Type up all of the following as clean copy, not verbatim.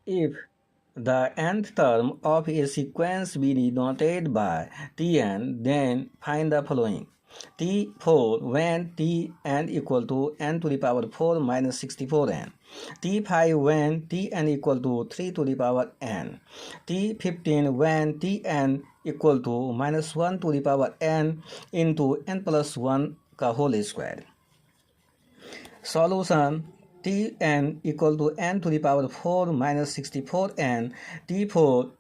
If the nth term of a sequence be denoted by Tn, then find the following. T4 when Tn equal to n to the power 4 minus 64n. T5 when Tn equal to 3 to the power n. T15 when Tn equal to minus 1 to the power n into n plus 1 का whole square. Solution. Tn equal to n to the power 4 minus 64n. T4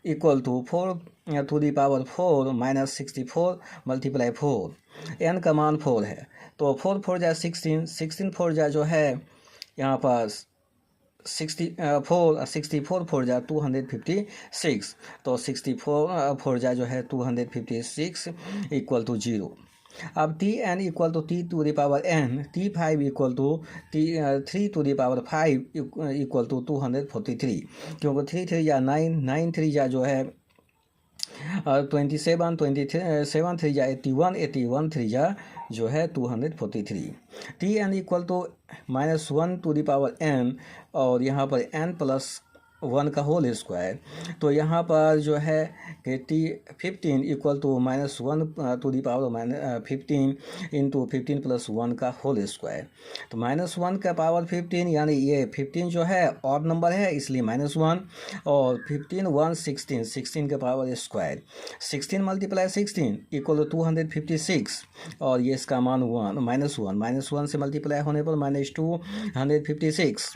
equal to 4 to the power 4 minus 64 multiply 4. n का मान 4 है तो 4 4 जा 16, 16 4 जा जो है यहाँ पास 64 4 जा 256, तो 64 4 जा जो है 256 इक्वल टू 0. अब Tn equal to T to the power n, T5 equal to T3 to the power 5 equal to 243, क्योंकि 3 3 या 9, 9 3 या जो है 27, 7 3 या 81, 81 3 या जो है 243. Tn equal to -1 to the power n और यहाँ पर n प्लस 1 का होल स्क्वायर, तो यहाँ पर जो है कि T15 equal to -1 to the power 15 into 15 plus 1 का होल स्क्वायर, तो -1 का पावर 15 यानी ये 15 जो है ऑड नंबर है इसलिए -1 और 15 1 16, 16 का power square, 16 multiply 16 equal to 256 और ये इसका मान -1 से मल्टीप्लाई होने पर -256.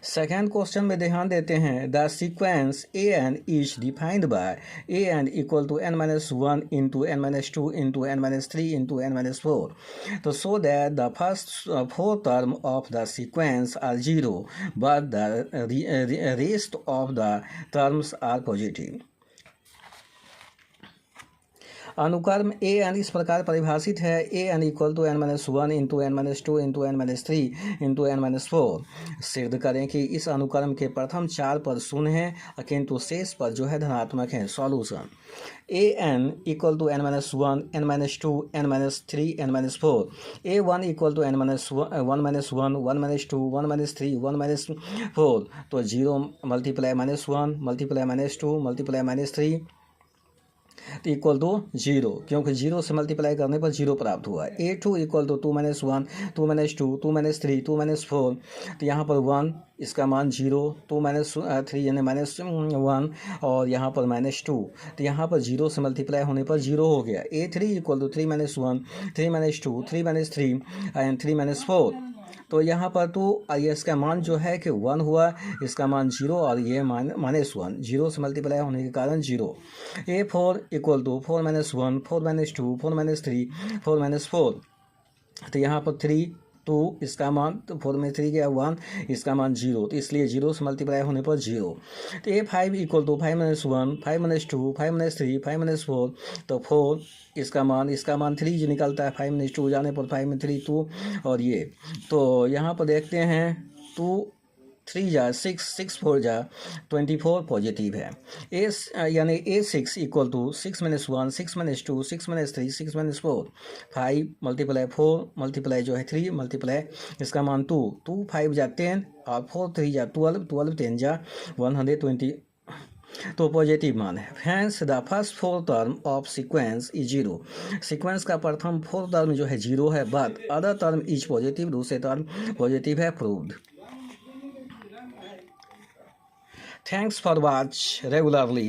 सेकेंड क्वेश्चन में ध्यान देते हैं. The sequence a n is defined by a N equal to n-1 into n-2 into n-3 into n-4. तो so that the first 4 term of the sequence are 0 but the rest of the terms are positive. अनुक्रम a n इस प्रकार परिभाषित है. A N equal to n-1 into n-2 into n-3 into n-4. सिद्ध करें कि इस अनुक्रम के प्रथम 4 पद शून्य हैं किंतु शेष पद जो है धनात्मक हैं. Solution. A N equal to n-1 n-2 n-3 n-4. A one equal to n-1 1-2 1-3 1-4. तो 0 मल्टीप्लाई -1 मल्टीप्लाई -2 मल्टीप्लाई -3 तो इक्वल टू 0, क्योंकि 0 से मल्टीप्लाई करने पर 0 प्राप्त हुआ. A2 equal to 2-1 2-2 2-3 2-4. तो यहाँ पर 1 इसका मान 0, 2-3 यानी -1 और यहाँ पर -2. तो यहाँ पर 0 से मल्टीप्लाई होने पर 0 हो गया. A3 equal to 3-1 3-2 3-3 and 3-4. तो यहाँ पर तो ये इसका मान जो है कि 1 हुआ, इसका मान 0 और ये -1, 0 से मल्टीप्लाई होने के कारण 0. A4 equal to 4-1 4-2 4-3 4-4. तो यहाँ पर 3 2 इसका मान, तो 4 में 3 गया 1, इसका मान 0, तो इसलिए 0 से मल्टीप्लाई होने पर 0. तो A5 इक्वल टू 5-1 5-2 5-3 5-4. तो 4 इसका मान 3 जो निकलता है, 5-2 जाने पर 5-3 2 और ये. तो यहाँ पर देखते हैं 2 3 जा 6 6 4 जा 24 पॉजिटिव है. यानी A6 equal to 6-1 6-2 6-3 6-4. 5 multiply 4 multiply जो है 3 मल्टीप्लाई इसका मान 2 2 5 जा 10 और 4 3 जा 12 12 10 जा 120. तो पॉजिटिव मान है. Hence the first 4 term of sequence is 0. Sequence का प्रथम 4 टर्म जो है 0 है, but other term is positive, दूसरे टर्म पॉजिटिव है. Proved. Thanks for watch regularly.